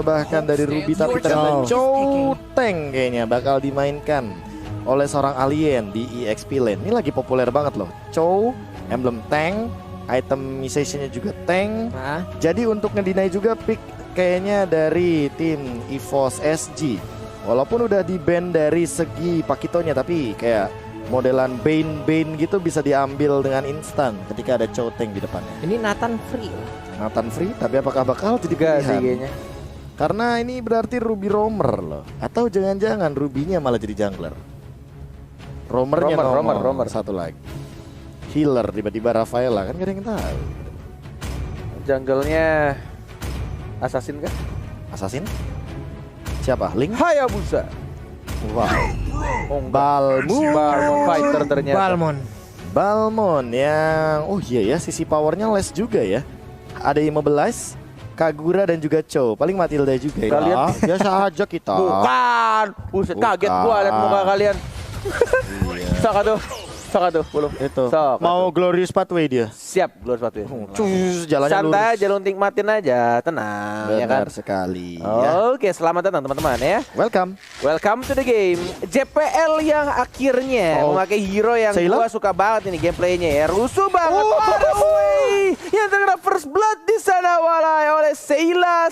bahkan dari Ruby, tapi ternyata Chow Tank kayaknya bakal dimainkan oleh seorang alien di EXP lane. Ini lagi populer banget loh. Chow, emblem tank, itemizationnya juga tank. Jadi untuk ngedinai juga pick kayaknya dari tim EVOS SG. Walaupun udah di-ban dari segi Pakitonya, tapi kayak modelan Bane gitu bisa diambil dengan instan ketika ada Chow Tank di depannya. Ini Nathan free. Nathan free, tapi apakah bakal jadi pilihan? Karena ini berarti Ruby roamer loh. Atau jangan-jangan Ruby-nya malah jadi jungler. Roamer-nya roamer satu lagi. Healer tiba-tiba Rafaela, kan gak ada yang tahu. Jungle-nya Assassin kah? Assassin? Siapa? Link? Hayabusa. Wow. Balmon fighter ternyata. Balmon yang iya ya, sisi powernya less juga ya. Ada Immobilize, Kagura dan juga Chow. Paling Matilda juga ya. Kalian biasa aja kita. Bukan. Buset, kaget gua lihat muka kalian. Saka tuh, belum. Itu. Mau Glorious Pathway dia. Siap, Glorious Pathway. Cus, jalannya santai lurus. aja, lu nikmatin aja, tenang. Benar ya kan? sekali. Oke, selamat datang teman-teman ya. Welcome to the game. JPL yang akhirnya memakai hero yang gua suka banget ini gameplaynya ya. Rusuh banget. Faraway yang terkena first blood di sana walai oleh Seila.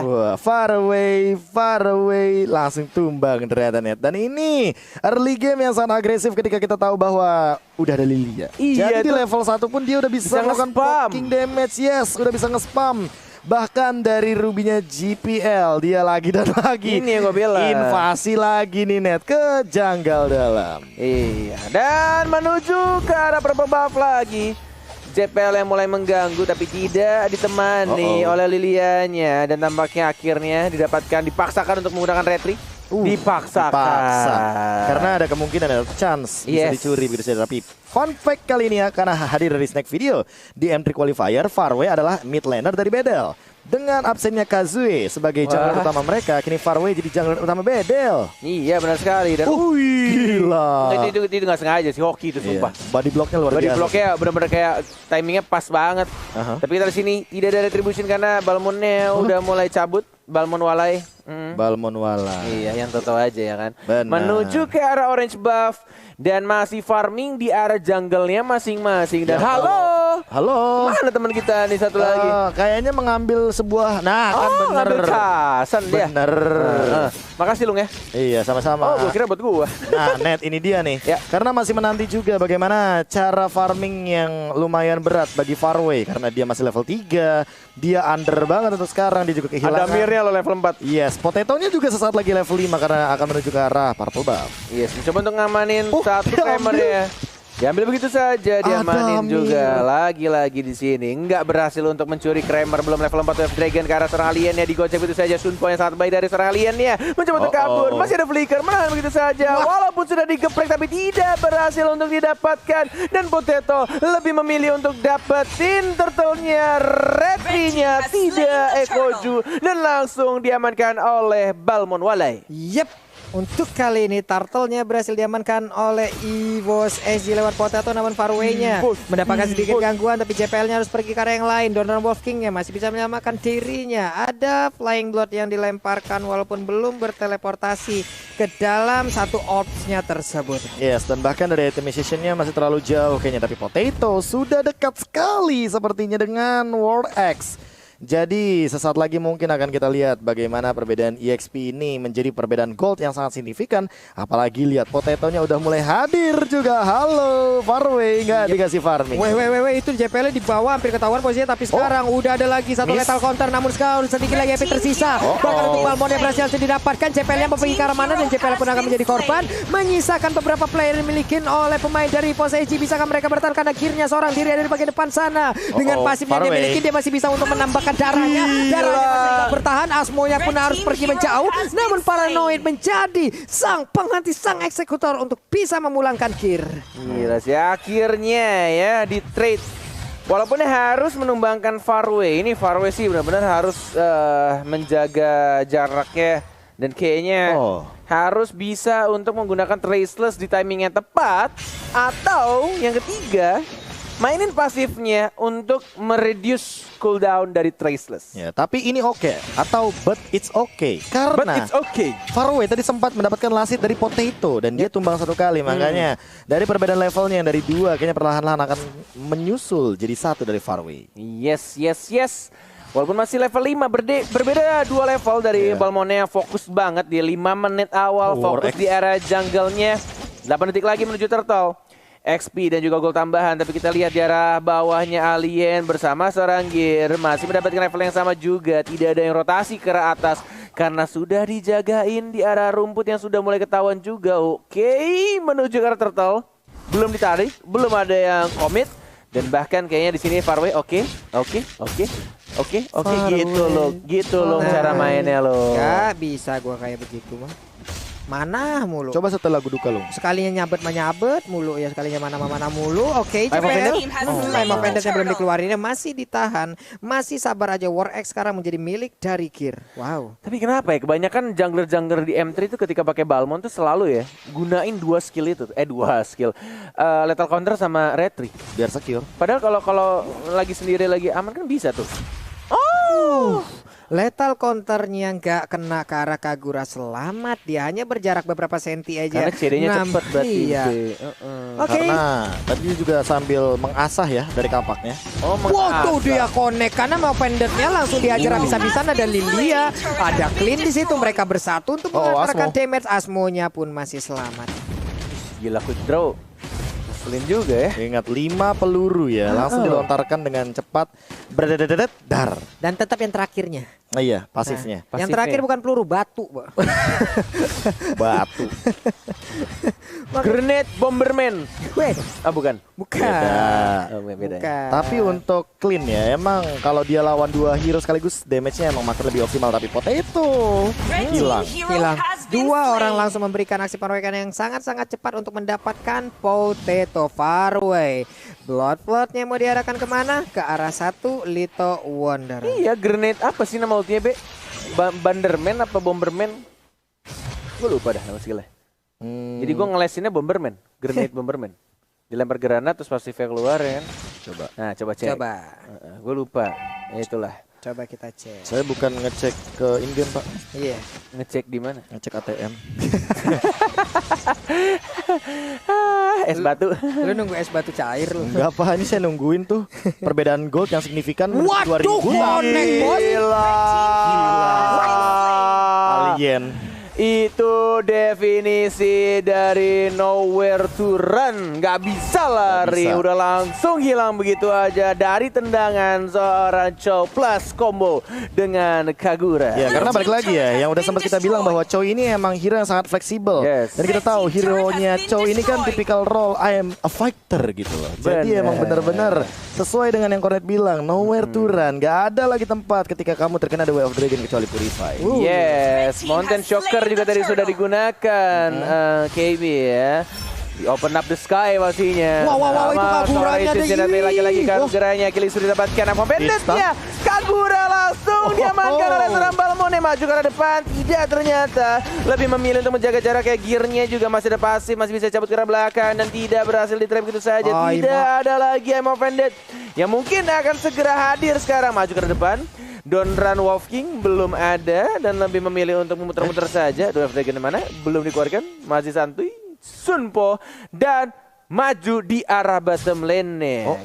Wah, far away langsung tumbang ternyata net. Dan ini early game yang sangat agresif ketika kita tahu bahwa udah ada Lilia. Iya, jadi di level 1 pun dia udah bisa melakukan poking damage. Yes, udah bisa nge-spam. Bahkan dari Ruby-nya GPL dia lagi dan lagi. Ini yang gue bilang. Invasi lagi nih net ke jungle dalam. Iya, dan menuju ke arah purple buff lagi. JPL yang mulai mengganggu tapi tidak ditemani oleh Lilianya. Dan tampaknya akhirnya dipaksakan untuk menggunakan retri. Dipaksa. Karena ada kemungkinan, ada chance bisa dicuri begitu saja. Tapi fun fact kali ini ya, karena hadir dari Snack Video di M3 Qualifier, Faraway adalah mid laner dari Bedel. Dengan absennya Kazue sebagai jungler utama mereka, kini Faraway jadi jungler utama Bedel. Iya benar sekali. Dan gila. Itu nggak sengaja sih, hoki itu sumpah. Body blocknya luar biasa. Body blocknya benar-benar kayak timingnya pas banget. Tapi kita di sini tidak ada retribution karena Balmonnya udah mulai cabut. Balmon Walai. Balmon Walai. Iya, yang tahu aja ya kan. Benar. Menuju ke arah orange buff dan masih farming di arah jungle-nya masing-masing. Dan halo. Mana teman kita nih satu lagi? Kayaknya mengambil sebuah. Nah, kan bener. Ngambil casan dia. Bener. Makasih Lung ya. Iya, sama-sama. Gue kira buat gua. Nah, net ini dia nih. Karena masih menanti juga bagaimana cara farming yang lumayan berat bagi Faraway karena dia masih level 3. Dia under banget untuk sekarang, dia juga kehilangan. Ada Mirnya lo level 4. Yes, Potatonya juga sesaat lagi level 5 karena akan menuju ke arah purple buff. Yes, mencoba untuk ngamanin satu Kramer ya. Diambil begitu saja, diamanin juga. Lagi-lagi di sini nggak berhasil untuk mencuri Kramer, belum level 4 Wave Dragon ke arah seorang alien ya, digocek begitu saja. Sunpo yang sangat baik dari seorang alien ya, mencoba untuk kabur. Masih ada flicker, menahan begitu saja. Walaupun sudah digeprek tapi tidak berhasil untuk didapatkan. Dan Potato lebih memilih untuk dapetin turtle-nya, retrinya, tidak Ekoju. Dan langsung diamankan oleh Balmon Walai. Yep. Untuk kali ini Turtle-nya berhasil diamankan oleh EVOS SG lewat Potato, namun Faraway-nya mendapatkan sedikit gangguan, tapi JPL-nya harus pergi ke arah yang lain. Donor Wolf King-nya masih bisa menyelamatkan dirinya. Ada Flying Blood yang dilemparkan walaupun belum berteleportasi ke dalam satu orbs-nya tersebut. Yes, dan bahkan dari itemization-nya masih terlalu jauh kayaknya, tapi Potato sudah dekat sekali sepertinya dengan World X. Jadi sesaat lagi mungkin akan kita lihat bagaimana perbedaan EXP ini menjadi perbedaan gold yang sangat signifikan. Apalagi lihat Potatonya udah mulai hadir juga. Halo Faraway, nggak dikasih farming. Weh, itu JPL di bawah hampir ketahuan posisinya, tapi sekarang udah ada lagi satu lethal counter, namun sekarang sedikit lagi HP tersisa. Bahkan untuk Balmon yang berhasil didapatkan, JPL-nya pergi ke arah mana dan JPL pun akan menjadi korban. Menyisakan beberapa player yang dimiliki oleh pemain dari EVOS SG. Bisakah mereka bertahan? Akhirnya seorang diri ada di bagian depan sana. Dengan pasifnya dia miliki, dia masih bisa untuk menambahkan darahnya masih tidak bertahan. Asmonya pun harus pergi menjauh, namun Paranoid menjadi sang pengganti sang eksekutor untuk bisa memulangkan Kir. Gila sih, akhirnya ya di trade. Walaupun harus menumbangkan Faraway, ini Faraway sih benar-benar harus menjaga jaraknya dan kayaknya harus bisa untuk menggunakan Traceless di timing yang tepat, atau yang ketiga mainin pasifnya untuk mereduce cooldown dari Traceless. Ya, tapi ini oke atau but it's okay karena But it's okay. Farway tadi sempat mendapatkan lasit dari Potato dan dia tumbang 1 kali, makanya dari perbedaan levelnya yang dari 2 kayaknya perlahan-lahan akan menyusul jadi 1 dari Farway. Yes. Walaupun masih level 5, berbeda 2 level dari Balmone yang fokus banget di 5 menit awal, fokus di area jungle-nya. 8 detik lagi menuju Turtle. XP dan juga gol tambahan, tapi kita lihat di arah bawahnya Alien bersama seorang Gear masih mendapatkan level yang sama juga. Tidak ada yang rotasi ke arah atas karena sudah dijagain di arah rumput yang sudah mulai ketahuan juga. Oke, menuju ke arah Turtle. Belum ditarik, belum ada yang komit. Dan bahkan kayaknya di sini Farway oke, gitu loh cara mainnya loh. Gak bisa gua kayak begitu mah. Mana mulu. Coba setelah Guduka lo. Sekalinya nyabet mulu ya, sekalinya mana mulu. Oke, JPL. Time of Vendetta belum dikeluarin, masih ditahan. Masih sabar aja. War X sekarang menjadi milik dari Gear. Wow. Tapi kenapa ya kebanyakan jungler-jungler di M3 itu ketika pakai Balmon tuh selalu ya gunain 2 skill itu. 2 skill. Lethal Counter sama Retry Biar secure. Padahal kalau lagi sendiri lagi aman kan bisa tuh. Lethal counternya nggak kena ke arah Kagura, selamat. Dia hanya berjarak beberapa senti aja. Karena CD-nya cepet berarti. Iya. Oke. Karena tadi juga sambil mengasah ya dari kapaknya. Wow, tuh dia connect karena mau pendetnya langsung dihajar habis-habisan. Ada Lilia, ada Clean di situ. Mereka bersatu untuk mengantarkan damage. Asmonya pun masih selamat. Gila quick draw. Ngeselin juga ya. Ingat 5 peluru ya, langsung dilontarkan dengan cepat. Dar. Dan tetap yang terakhirnya. Oh iya, pasifnya. Yang terakhir bukan peluru, batu. Batu. Grenade Bomberman. Weh, Bukan. Beda. Beda. Tapi untuk Clean ya, emang kalau dia lawan 2 hero sekaligus damage-nya emang makin lebih optimal. Tapi Potato hilang. 2 orang langsung memberikan aksi penroyokan yang sangat-sangat cepat untuk mendapatkan Potato. Farway. Bloodflood-nya mau diarahkan kemana? Ke arah 1 Little Wonder. Iya, grenade apa sih nama ultinya, Be? Banderman apa Bomberman? Gue lupa dah nama skillnya. Jadi gue ngelesinnya Bomberman, grenade Bomberman. Dilempar granat terus pasifnya keluar ya kan. Coba. Nah, coba cek. Gue lupa. Ya, itulah. Coba kita cek. Saya bukan ngecek ke in-game, Pak. Iya. Ngecek di mana? Ngecek ATM. Es batu. Lu nunggu es batu cair lu. Enggak apa, ini saya nungguin tuh perbedaan gold yang signifikan. Waduh, connect bos. Gila. Alien. Itu definisi dari nowhere to run. Gak bisa lari, udah langsung hilang begitu aja dari tendangan seorang Chow plus combo dengan Kagura. Ya, karena balik lagi ya, yang udah sempat kita bilang bahwa Chow ini emang hero yang sangat fleksibel. Dan kita tahu hero-nya Chow ini kan tipikal role I am a fighter gitu loh. Jadi emang benar-benar sesuai dengan yang Cornet bilang, nowhere to run. Gak ada lagi tempat ketika kamu terkena The Way of Dragon kecuali Purify. Yes, Mountain Shocker juga tadi sudah digunakan KB ya. Di open up the sky pastinya. Wow, itu Kaguranya deh. Lagi-lagi Kaguranya Killing sudah didapatkan. Apa banditnya? Kagura langsung diamankan oleh seorang Balmone. Maju ke arah depan. Tidak, ternyata lebih memilih untuk menjaga jarak. Kayak gearnya juga masih ada pasif, masih bisa cabut ke arah belakang dan tidak berhasil di trap gitu saja. Tidak ada lagi Emo Bandit yang mungkin akan segera hadir sekarang. Maju ke arah depan. Don't Run Wolf King belum ada dan lebih memilih untuk memutar-mutar saja. Dwarf Dragon mana? Belum dikeluarkan. Masih santuy. Sunpo dan maju di arah bottom lane-nya.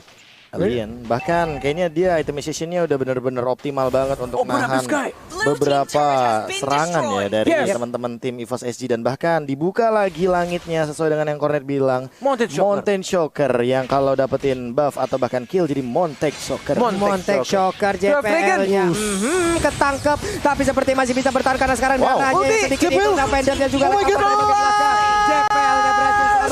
Alien, bahkan kayaknya dia itemization-nya udah bener-bener optimal banget untuk nahan beberapa serangan ya dari teman-teman tim EVOS SG, dan bahkan dibuka lagi langitnya sesuai dengan yang Cornet bilang, Mountain Shocker yang kalau dapetin buff atau bahkan kill jadi Mountain Shocker. Mountain Shocker JPL-nya ketangkep, tapi seperti masih bisa bertahan karena sekarang darahnya sedikit itu. Pendantnya juga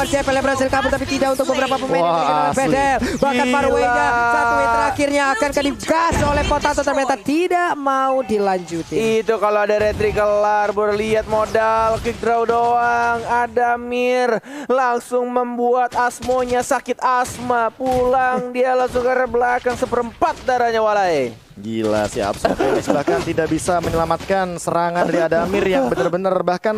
JPL berhasil kabur tapi tidak untuk beberapa pemain yang Bedel. Bahkan Farway-nya satu hit terakhirnya akan digas oleh Potato, ternyata tidak mau dilanjutin. Itu kalau ada retri kelar, baru lihat modal kick draw doang. Ada Mir langsung membuat Asmonya sakit asma, pulang dia langsung ke belakang, seperempat darahnya Walai. Gila sih, Absolute bahkan tidak bisa menyelamatkan serangan dari Adamir yang benar-benar bahkan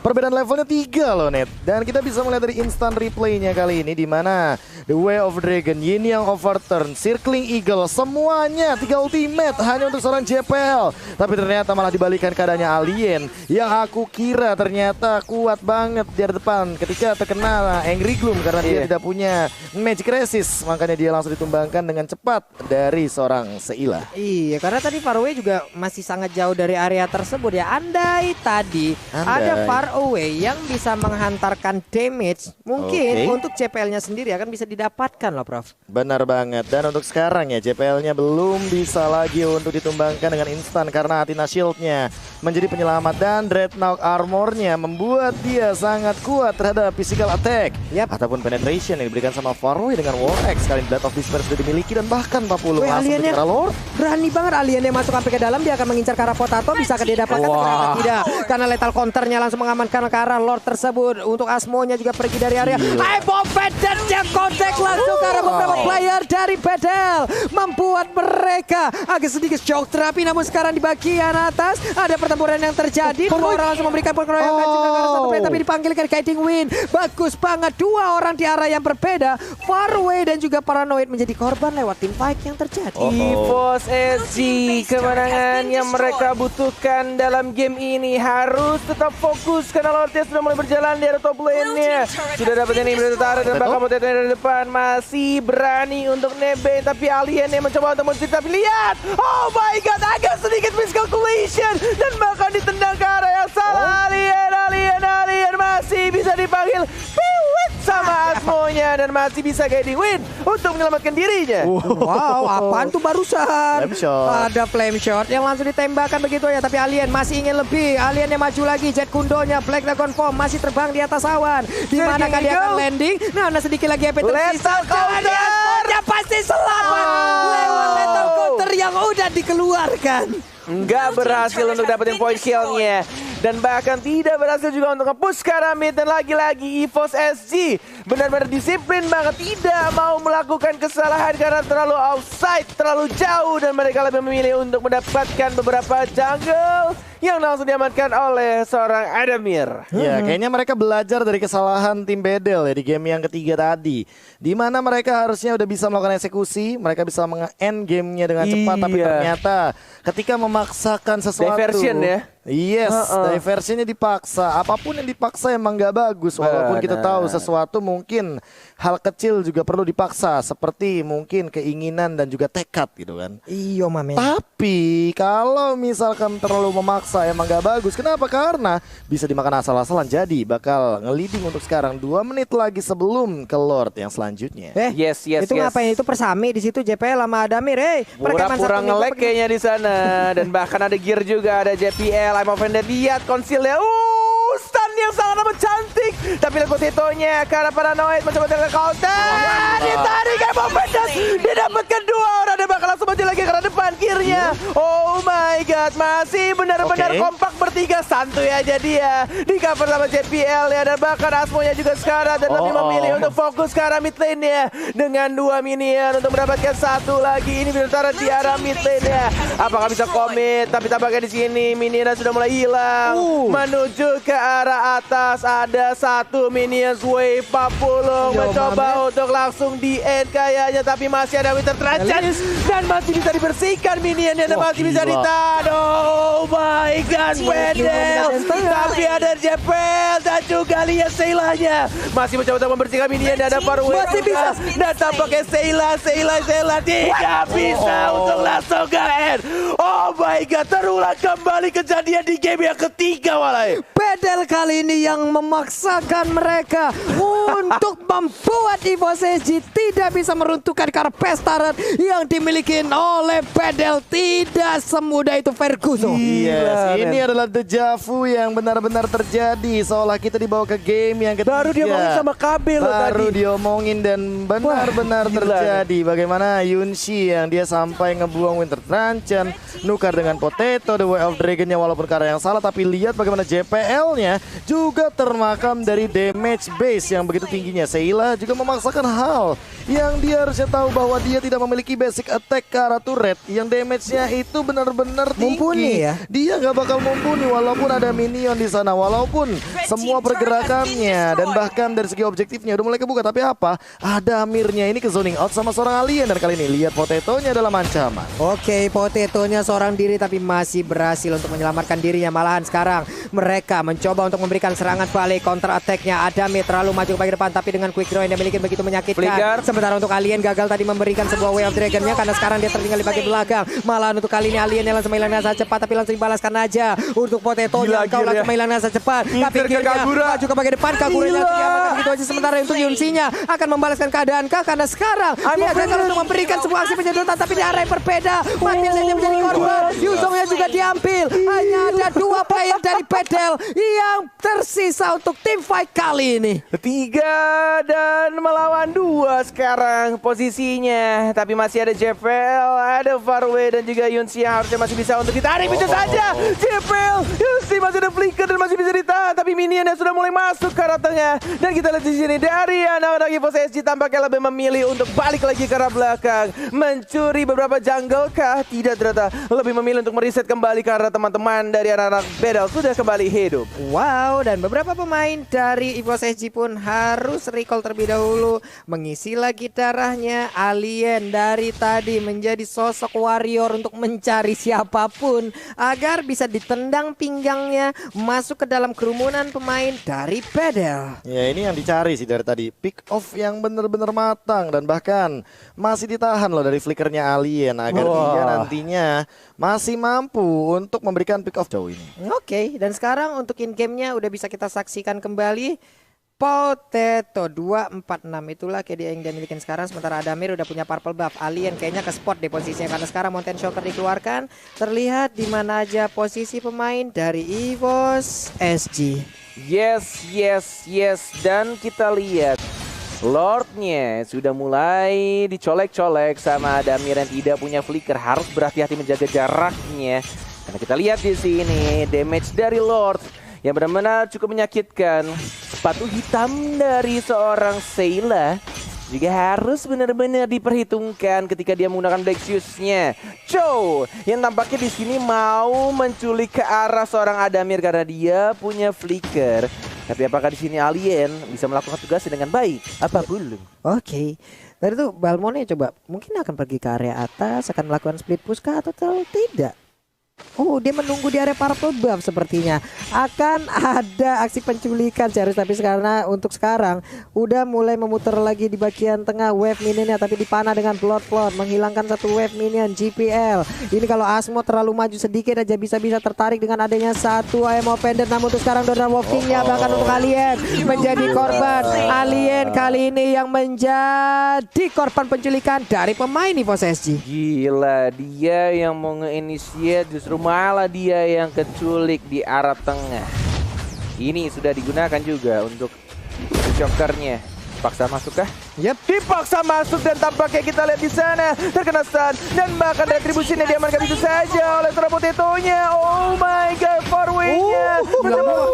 Perbedaan levelnya 3 loh Net. Dan kita bisa melihat dari instant replaynya kali ini di mana The Way of Dragon, Yin Yang Overturn, Circling Eagle, semuanya 3 ultimate hanya untuk seorang JPL. Tapi ternyata malah dibalikan keadaannya Alien yang aku kira ternyata kuat banget di depan ketika terkena Angry Gloom karena dia tidak punya Magic Resist. Makanya dia langsung ditumbangkan dengan cepat dari seorang Seila. Iya, karena tadi Far Away juga masih sangat jauh dari area tersebut ya. Andai tadi ada Far Away yang bisa menghantarkan damage, mungkin untuk JPL-nya sendiri akan bisa didapatkan loh Prof. Benar banget. Dan untuk sekarang ya JPL-nya belum bisa lagi untuk ditumbangkan dengan instan karena Athena Shield-nya menjadi penyelamat dan Dreadnought Armor-nya membuat dia sangat kuat terhadap physical attack ataupun penetration yang diberikan sama Far Away dengan War X. Kali Blood of Despair sudah dimiliki dan bahkan 40 langsung ke arah Lord. Berani banget aliennya masuk sampai ke dalam, dia akan mengincar ke arah Potato, bisa dia dapatkan ternyata tidak. Karena lethal counternya langsung mengamankan ke arah Lord tersebut. Untuk Asmo-nya juga pergi dari area. Dan dia kontak langsung ke arah beberapa player dari Bedel, membuat mereka agak sedikit shock terapi. Namun sekarang di bagian atas ada pertempuran yang terjadi. Dua orang langsung memberikan pengeroyokan juga ke arah satu player, tapi dipanggilkan Guiding Wind. Bagus banget, dua orang di arah yang berbeda. Far Away dan juga Paranoid menjadi korban lewat team fight yang terjadi. EVOS SG, kemenangan yang mereka butuhkan dalam game ini harus tetap fokus karena Lordnya sudah mulai berjalan di area top lane-nya. Sudah dapat ini bertarik dan bakal Potato dari depan, masih berani untuk nebeng, tapi Alien yang mencoba untuk mencuri, tapi lihat, oh my god, agak sedikit miscalculation dan bahkan ditendang ke arah yang salah. Alien masih bisa dipanggil sama Asmo-nya dan masih bisa Guiding Wind untuk menyelamatkan dirinya. Wow, apaan tuh barusan? Flame shot. Ada flame shot yang langsung ditembakkan begitu ya, tapi Alien masih ingin lebih. Alien yang maju lagi, Jet Kundonya, Black Dragon Form masih terbang di atas awan. Di mana dia akan landing? Nah, sedikit lagi EP tersisa. Dia pasti selamat lewat lethal counter yang udah dikeluarkan. Nggak berhasil untuk dapetin point kill-nya. Dan bahkan tidak berhasil juga untuk nge-push ke arah mid. Dan lagi-lagi EVOS SG benar-benar disiplin banget, tidak mau melakukan kesalahan karena terlalu outside, terlalu jauh. Dan mereka lebih memilih untuk mendapatkan beberapa jungle yang langsung diamankan oleh seorang Adamir. Ya, kayaknya mereka belajar dari kesalahan tim Bedel ya di game yang ketiga tadi. Di mana mereka harusnya udah bisa melakukan eksekusi, mereka bisa menge-end gamenya dengan cepat, tapi ternyata ketika memaksakan sesuatu, diversion ya. Yes, diversionnya dipaksa. Apapun yang dipaksa emang gak bagus. Walaupun kita tahu sesuatu mungkin hal kecil juga perlu dipaksa, seperti mungkin keinginan dan juga tekad gitu kan. Iya mamen. Tapi kalau misalkan terlalu memaksa emang gak bagus. Kenapa? Karena bisa dimakan asal-asalan. Jadi bakal nge-leading untuk sekarang 2 menit lagi sebelum ke Lord yang selanjutnya. Yes. Itu ngapain? Itu persami di situ JPL sama Adamir. Pura-pura nge-lag kayaknya di sana. Dan bahkan ada gear juga, ada JPL. I'm offended, lihat konsilnya. Stun yang sangat amat cantik. Tapi lihat Potatonya karena Paranoid mencoba dengan counter. Ditarik I'm offended. Didapatkan 2 orang dan bakal langsung maju lagi ke arah depan gearnya. Oh my god, masih benar-benar kompak bertiga. Santuy aja dia. Di cover sama JPL ya. Dan bahkan Asmo-nya juga sekarang dan lebih memilih untuk fokus ke arah mid lane-nya. Dengan 2 minion untuk mendapatkan 1 lagi. Ini bertaruh di arah mid lane-nya. Apakah bisa komit? Tapi tampaknya di sini minionnya sudah mulai hilang. Menuju ke arah atas ada 1 minions wave 40 mencoba untuk langsung di end kayaknya, tapi masih ada Winter Trajan dan masih bisa dibersihkan minionnya dan masih bisa ditahan. Oh my god, Bedel. Tapi ada JPL dan juga lihat Seilanya masih mencoba untuk membersihkan minion dan ada Far Away masih bisa, dan tampaknya Seila tidak bisa untuk langsung ke end. Oh my god, terulang kembali kejadian di game yang ketiga walai. Bedel kali ini yang memaksakan mereka untuk membuat EVOS SG tidak bisa meruntuhkan karpet turret yang dimiliki oleh Bedel. Tidak semudah itu Ferguson. Yes, ini adalah deja vu yang benar-benar terjadi. Seolah kita dibawa ke game yang ketiga. Baru diomongin sama KB loh tadi. Baru diomongin dan benar-benar terjadi. Bagaimana Yunshi yang dia sampai ngebuang Winter Truncheon, nukar dengan Potato, The Way of Dragon-nya walaupun ke arah yang salah. Tapi lihat bagaimana JPL-nya juga termakam dari damage base yang begitu tingginya. Seila juga memaksakan hal yang dia harusnya tahu bahwa dia tidak memiliki basic attack ke arah turret yang damage-nya itu benar-benar tinggi. Mumpuni ya. Dia nggak bakal mumpuni walaupun ada minion di sana, walaupun semua pergerakannya dan bahkan dari segi objektifnya udah mulai kebuka, tapi apa? Ada Amirnya ini ke zoning out sama seorang alien, dan kali ini lihat Potatonya dalam ancaman. Oke, Potatonya seorang diri tapi masih berhasil untuk menyelamatkan dirinya. Malahan sekarang mereka mencoba untuk memberikan serangan balik, counter attack-nya. Adamir terlalu maju ke bagian depan tapi dengan quick draw yang dia miliki begitu menyakitkan. Flicker. Sementara untuk alien gagal tadi memberikan sebuah way of dragon-nya karena sekarang dia tertinggal di bagian belakang. Malahan untuk kali ini alien yang langsung menghilangkan sangat cepat tapi langsung dibalaskan aja untuk Potatonya. Kau langsung menghilangkan sangat cepat tapi akhirnya maju ke bagian depan. Kagura-nya langsung diamankan begitu aja. Sementara untuk Yunsinya akan membalaskan keadaan kah karena sekarang dia gagal untuk memberikan sebuah aksi penyedotan tapi di arah yang berbeda. Mati saja menjadi korban. Yuzongnya juga diambil. Hanya ada 2 player dari Pedel yang tersisa untuk tim fight kali ini. 3 dan melawan 2 sekarang posisinya. Tapi masih ada JPL, ada Farway dan juga Yunsi yang harusnya masih bisa untuk ditarik. Itu saja JPL, Yunsi masih ada flicker dan masih bisa ditahan. Tapi minionnya sudah mulai masuk ke arah tengah. Dan kita lihat di sini dari anak-anak EVOS SG tampaknya lebih memilih untuk balik lagi ke arah belakang. Mencuri beberapa jungle kah? Tidak, ternyata lebih memilih untuk meriset kembali karena teman-teman dari anak-anak Bedel sudah kembali hidup. Wow, dan beberapa pemain dari EVOS SG pun harus recall terlebih dahulu. Mengisi lagi darahnya. Alien dari tadi menjadi sosok warrior untuk mencari siapapun agar bisa ditendang pinggangnya masuk ke dalam kerumunan pemain dari Bedel. Ya, ini yang dicari sih dari tadi, pick off yang bener-bener matang dan bahkan masih ditahan loh dari flickernya alien agar dia nantinya masih mampu untuk memberikan pick off jauh ini. Oke, dan sekarang untuk in game-nya udah bisa kita saksikan kembali. Potato 246 itulah KD yang dia milikin sekarang. Sementara Adamir udah punya purple buff. Alien kayaknya ke spot deh posisinya karena sekarang Mountain Shocker dikeluarkan. Terlihat di mana aja posisi pemain dari EVOS SG. Yes. Dan kita lihat Lordnya sudah mulai dicolek-colek sama Adamir yang tidak punya flicker. Harus berhati-hati menjaga jaraknya. Karena kita lihat di sini damage dari Lord yang benar-benar cukup menyakitkan. Sepatu hitam dari seorang Sayla juga harus benar-benar diperhitungkan ketika dia menggunakan Black Shoes-nya. Chow yang tampaknya di sini mau menculik ke arah seorang Adamir karena dia punya flicker. Tapi apakah di sini alien bisa melakukan tugasnya dengan baik? Apa belum? Oke. Tadi tuh Balmonnya coba mungkin akan pergi ke area atas, akan melakukan split push kah atau tidak? Oh, dia menunggu di area purple buff sepertinya. Akan ada aksi penculikan serius, tapi karena untuk sekarang udah mulai memutar lagi di bagian tengah wave minionnya, tapi dipanah dengan plot menghilangkan satu wave minion GPL. Ini kalau Asmo terlalu maju sedikit aja bisa-bisa tertarik dengan adanya satu ammo pendant. Namun untuk sekarang Donor Walking-nya bahkan untuk Alien menjadi korban. Alien kali ini yang menjadi korban penculikan dari pemain EVOS SG. Gila, dia yang mau nge-initiate justru malah dia yang keculik di arah tengah. Ini sudah digunakan juga untuk jokernya. Paksa masuk kah? Yep. Dipaksa masuk dan tampaknya kita lihat di sana terkena stun dan bahkan retribusinya diamankan itu saja oleh seorang Potatonya. Oh my god, Farway-nya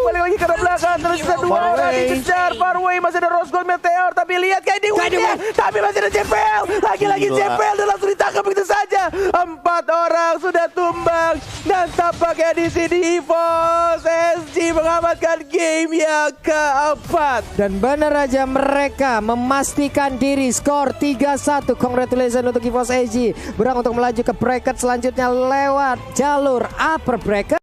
balik lagi ke arah belakang. Terus sisa 2 orang dikejar. Farway masih ada Rose Gold Meteor, tapi lihat kayak di win-nya, tapi masih ada JPL. Lagi-lagi JPL dan langsung ditangkap begitu saja. 4 orang sudah tumbang dan tampaknya di sini EVOS SG mengamankan game yang keempat. Dan benar aja mereka memastikan diri, skor 3-1. Congratulations untuk EVOS SG. Berang untuk melaju ke bracket selanjutnya lewat jalur upper bracket.